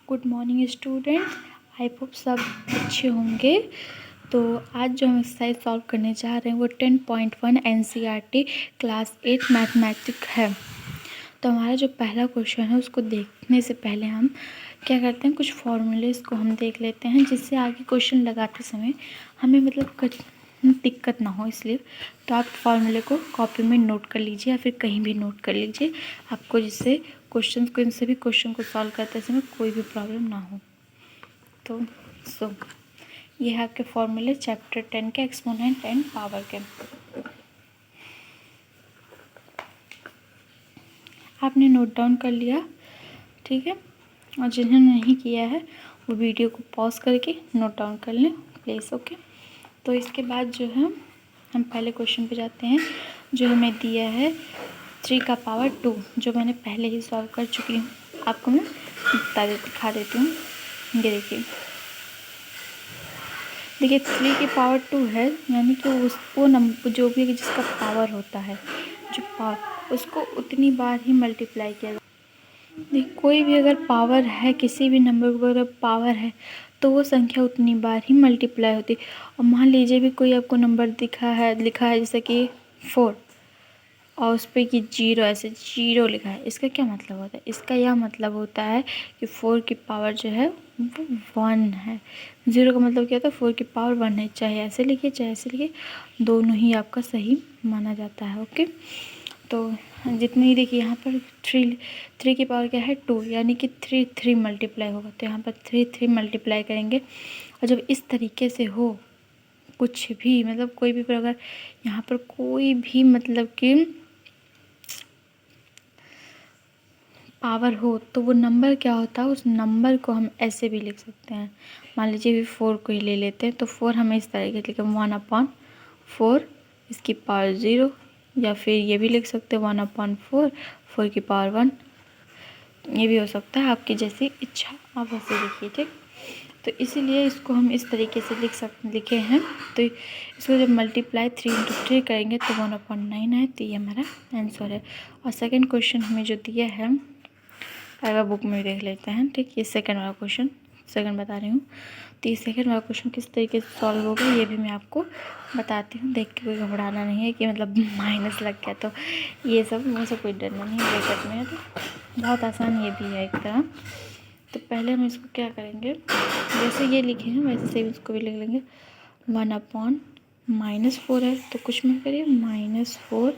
Good morning students, I hope सब अच्छे होंगे। तो आज जो हम एक्सरसाइज सॉल्व करने जा रहे हैं वो 10.1 NCERT क्लास 8 मैथमेटिक्स है। तो हमारा जो पहला क्वेश्चन है उसको देखने से पहले हम क्या करते हैं, कुछ फॉर्मूलेस को हम देख लेते हैं जिससे आगे क्वेश्चन लगाते समय हमें दिक्कत ना हो। इसलिए तो आप फॉर्मूले को कॉपी में नोट कर लीजिए या फिर कहीं भी नोट कर लीजिए आपको, जिससे क्वेश्चन को, इन सभी क्वेश्चन को सॉल्व करते समय कोई भी प्रॉब्लम ना हो। तो ये है आपके फॉर्मूले चैप्टर 10 के एक्सपोनेंट एंड पावर के। आपने नोट डाउन कर लिया, ठीक है। और जिन्होंने नहीं किया है वो वीडियो को पॉज करके नोट डाउन कर लें प्लीज़, ओके। तो इसके बाद जो है हम पहले क्वेश्चन पे जाते हैं जो हमें दिया है 3 का पावर 2, जो मैंने पहले ही सॉल्व कर चुकी हूँ। आपको मैं दिखा देती हूँ। ये देखिए 3 की पावर 2 है, यानी कि वो नंबर जो भी जिसका पावर होता है, जो पावर उसको उतनी बार ही मल्टीप्लाई किया जाए। देखिए कोई भी अगर पावर है, किसी भी नंबर को अगर पावर है तो वो संख्या उतनी बार ही मल्टीप्लाई होती है। और मान लीजिए भी कोई आपको नंबर लिखा है जैसे कि 4 और उस पर कि 0 ऐसे 0 लिखा है, इसका क्या मतलब होता है? इसका यह मतलब होता है कि 4 की पावर जो है वो 1 है। 0 का मतलब क्या होता है? 4 की पावर 1 है। चाहे ऐसे लिखिए चाहे ऐसे लिखिए, दोनों ही आपका सही माना जाता है, ओके। तो जितनी देखिए यहाँ पर 3 की पावर क्या है 2, यानी कि 3 मल्टीप्लाई होगा। तो यहाँ पर 3 मल्टीप्लाई करेंगे। और जब इस तरीके से हो कुछ भी, मतलब कोई भी अगर यहाँ पर कोई भी मतलब कि पावर हो तो वो नंबर क्या होता है, उस नंबर को हम ऐसे भी लिख सकते हैं। मान लीजिए भी 4 को ही ले लेते हैं तो 4 हमें इस तरीके से लिखें 1/4 इसकी पावर 0, या फिर ये भी लिख सकते हैं 1/4 4 की पावर 1। ये भी हो सकता है, आपकी जैसी इच्छा, आप वैसे लिखिए, ठीक। तो इसीलिए इसको हम इस तरीके से लिखे हैं। तो इसको जब मल्टीप्लाई 3 × 3 करेंगे तो 1/9 है। तो ये हमारा आंसर है। और सेकंड क्वेश्चन हमें जो दिया है, अगर बुक में भी देख लेते हैं, ठीक। ये सेकंड वाला क्वेश्चन, सेकंड बता रही हूँ। तो ये सेकंड वाला क्वेश्चन किस तरीके से सॉल्व होगा ये भी मैं आपको बताती हूँ। देख के कोई घबराना नहीं है कि मतलब माइनस लग गया, तो ये सब मुझे कोई डरना नहीं है ब्रेकअप में। तो बहुत आसान ये भी है एक तरह। तो पहले हम इसको क्या करेंगे, जैसे ये लिखे हैं वैसे सेम इसको भी लिख लेंगे। 1/-4 है तो कुछ में करिए -4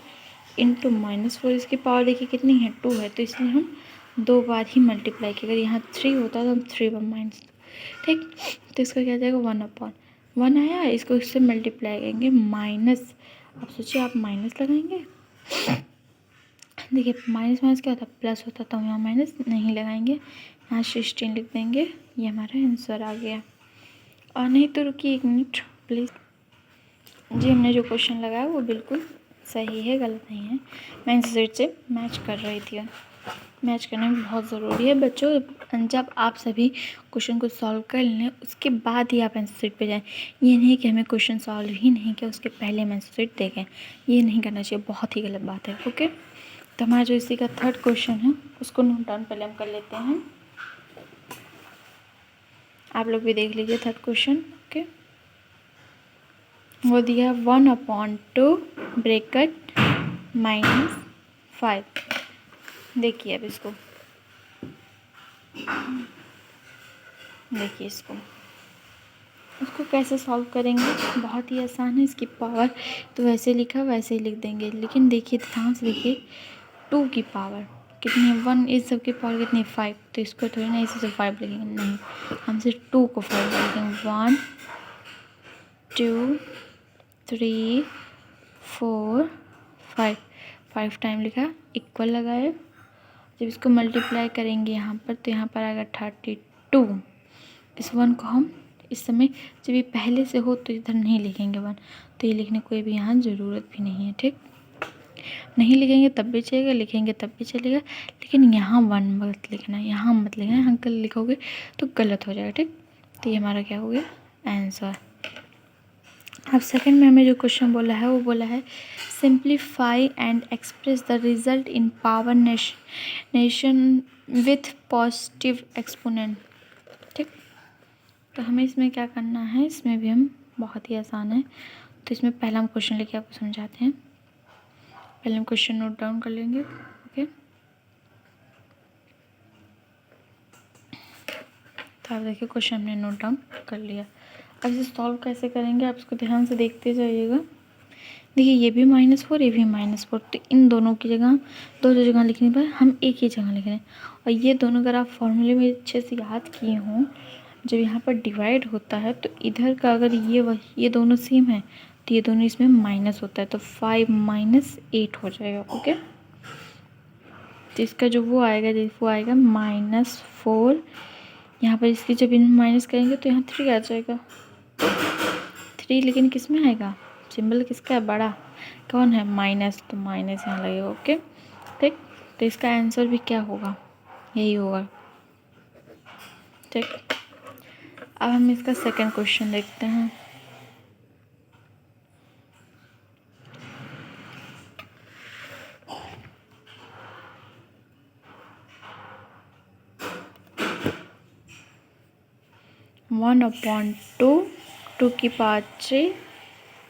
× -4। इसकी पावर देखिए कितनी है 2 है, तो इसलिए हम 2 बार ही मल्टीप्लाई किया। अगर यहाँ 3 होता तो हम 3/-, ठीक। तो इसका क्या जाएगा 1/1 आया, इसको इससे मल्टीप्लाई करेंगे माइनस। अब सोचिए आप माइनस लगाएंगे, देखिए माइनस क्या होता है, प्लस होता, तो हम यहाँ माइनस नहीं लगाएंगे, यहाँ 16 लिख देंगे। ये हमारा आंसर आ गया। और नहीं तो रुकिए 1 मिनट प्लीज़ जी, हमने जो क्वेश्चन लगाया वो बिल्कुल सही है, गलत नहीं है। मैं आंसर से मैच कर रही थी। मैच करना भी बहुत ज़रूरी है बच्चों। जब आप सभी क्वेश्चन को सॉल्व कर लें उसके बाद ही आप आंसर शीट पे जाएं। ये नहीं कि हमें क्वेश्चन सॉल्व ही नहीं किया उसके पहले हम आंसर शीट देखें, ये नहीं करना चाहिए, बहुत ही गलत बात है, ओके। तो हमारा जो इसी का थर्ड क्वेश्चन है उसको नोट डाउन पहले हम कर लेते हैं। आप लोग भी देख लीजिए थर्ड क्वेश्चन, ओके। वो दिया 1/2 ब्रैकेट -5। देखिए अब इसको देखिए उसको कैसे सॉल्व करेंगे, बहुत ही आसान है। इसकी पावर तो वैसे लिखा वैसे ही लिख देंगे, लेकिन देखिए ध्यान से देखिए 2 की पावर कितनी है 1, इस सब की पावर कितनी है 5। तो इसको थोड़ी ना इसी से 5 लिखेंगे, नहीं, हम सिर्फ 2 को 5 लिखेंगे। 1 2 3 4 5 टाइम लिखा, इक्वल लगाए। जब इसको मल्टीप्लाई करेंगे यहाँ पर तो यहाँ पर आएगा 32। इस 1 को हम इस समय जब ये पहले से हो तो इधर नहीं लिखेंगे 1, तो ये लिखने कोई भी यहाँ ज़रूरत भी नहीं है, ठीक। नहीं लिखेंगे तब भी चलेगा, लिखेंगे तब भी चलेगा, लेकिन यहाँ 1 मत लिखना, यहाँ मत लिखना, यहाँ कल लिखोगे तो गलत हो जाएगा, ठीक। तो ये हमारा क्या हो गया आंसर। अब सेकंड में हमें जो क्वेश्चन बोला है वो बोला है simplify and express the result in power nation with positive exponent. ठीक। तो हमें इसमें क्या करना है, इसमें भी हम बहुत ही आसान है। तो इसमें पहला हम क्वेश्चन लेके आपको समझाते हैं। पहले हम क्वेश्चन नोट डाउन कर लेंगे। ओके, तो आप देखिए क्वेश्चन हमने नोट डाउन कर लिया। अब इसे सॉल्व कैसे करेंगे आप इसको ध्यान से देखते जाइएगा। देखिए ये भी -4 ये भी -4, तो इन दोनों की जगह दो जगह लिखने पर हम एक ही जगह लिख रहे हैं। और ये दोनों अगर आप फॉर्मूले में अच्छे से याद किए हों, जब यहाँ पर डिवाइड होता है तो इधर का अगर ये दोनों सेम है तो ये दोनों इसमें माइनस होता है, तो 5 - 8 हो जाएगा। ओके, तो इसका जो वो आएगा -4। यहाँ पर इसकी जब इन माइनस करेंगे तो यहाँ 3 आ जाएगा। 3 लेकिन किस में आएगा, सिंबल किसका है, बड़ा कौन है, माइनस, तो माइनस यहाँ लगेगा। ओके, ठीक। तो इसका आंसर भी क्या होगा, यही होगा। ठीक, अब हम इसका सेकंड क्वेश्चन देखते हैं। वन अपॉन टू की पावर 3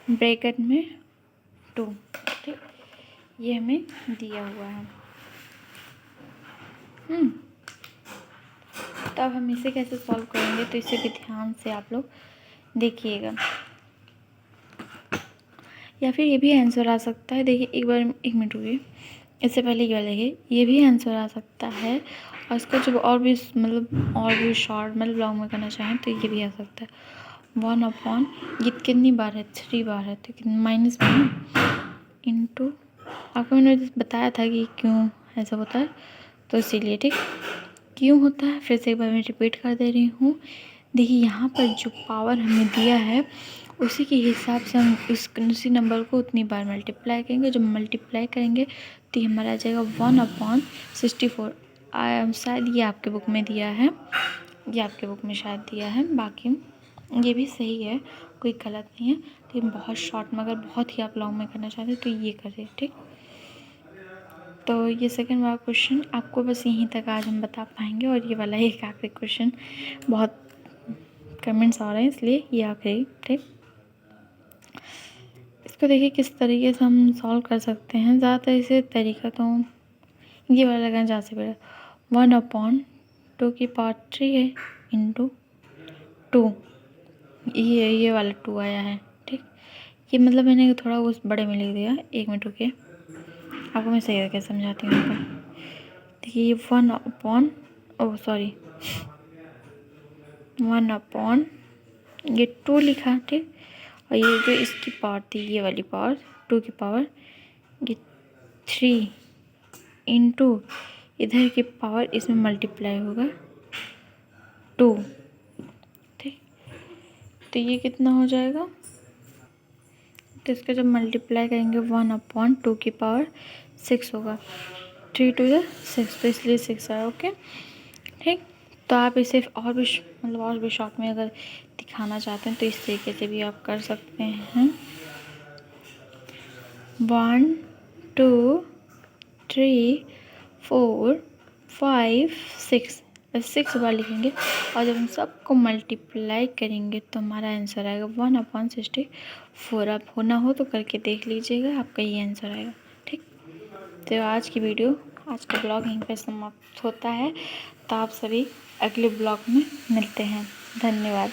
ब्रैकेट में 2। ठीक, ये हमें दिया हुआ है। तो अब हम इसे कैसे सॉल्व करेंगे, तो इसे भी ध्यान से आप लोग देखिएगा, या फिर ये भी आंसर आ सकता है। देखिए एक मिनट रुकिए, इससे पहले ये वाला ये भी आंसर आ सकता है। और इसका जब और भी शॉर्ट लॉन्ग में करना चाहें तो ये भी आ सकता है। 1 अपॉन ये कितनी बार है, 3 बार है, तो माइनस में इंटू, आपको मैंने बताया था कि क्यों ऐसा होता है, तो इसीलिए। ठीक, क्यों होता है फिर से एक बार मैं रिपीट कर दे रही हूँ। देखिए यहाँ पर जो पावर हमें दिया है उसी के हिसाब से हम उसी नंबर को उतनी बार मल्टीप्लाई करेंगे। जब मल्टीप्लाई करेंगे तो ये हमारा आ जाएगा 1/64। शायद ये आपके बुक में दिया है, ये आपके बुक में शायद दिया है, बाकी ये भी सही है, कोई गलत नहीं है। लेकिन बहुत शॉर्ट में, अगर बहुत ही आप लॉन्ग में करना चाहते हैं तो ये करें। ठीक, तो ये सेकंड वाला क्वेश्चन आपको बस यहीं तक आज हम बता पाएंगे। और ये वाला एक आखिरी क्वेश्चन, बहुत कमेंट्स आ रहे हैं इसलिए ये आखिरी। ठीक, इसको देखिए किस तरीके से हम सॉल्व कर सकते हैं। ज़्यादातर इसे तरीका तो ये वाला लगाना जा सकता है। 1/2 की पावर 3 है इंटू 2, ये वाला 2 आया है। ठीक, ये मतलब मैंने थोड़ा उस बड़े में लिख दिया। एक मिनट रुकिए, आपको मैं सही करके समझाती हूँ। देखिए ये 1/, ये 2 लिखा। ठीक, और ये जो इसकी पावर थी, ये वाली पावर 2 की पावर, ये 3 इंटू इधर की पावर, इसमें मल्टीप्लाई होगा 2। ठीक, तो ये कितना हो जाएगा, तो इसका जब मल्टीप्लाई करेंगे 1/2 की पावर 6 होगा। 3 × 2 = 6, तो इसलिए 6 आया। ओके, ठीक। तो आप इसे और भी शॉर्ट में अगर दिखाना चाहते हैं तो इस तरीके से भी आप कर सकते हैं। 1 2 3 4 5 6, 6 बार लिखेंगे। और जब हम सबको मल्टीप्लाई करेंगे तो हमारा आंसर आएगा 1/64। आप होना हो तो करके देख लीजिएगा, आपका ये आंसर आएगा। ठीक, तो आज का ब्लॉग यहीं पर समाप्त होता है। तो आप सभी अगले ब्लॉग में मिलते हैं। धन्यवाद।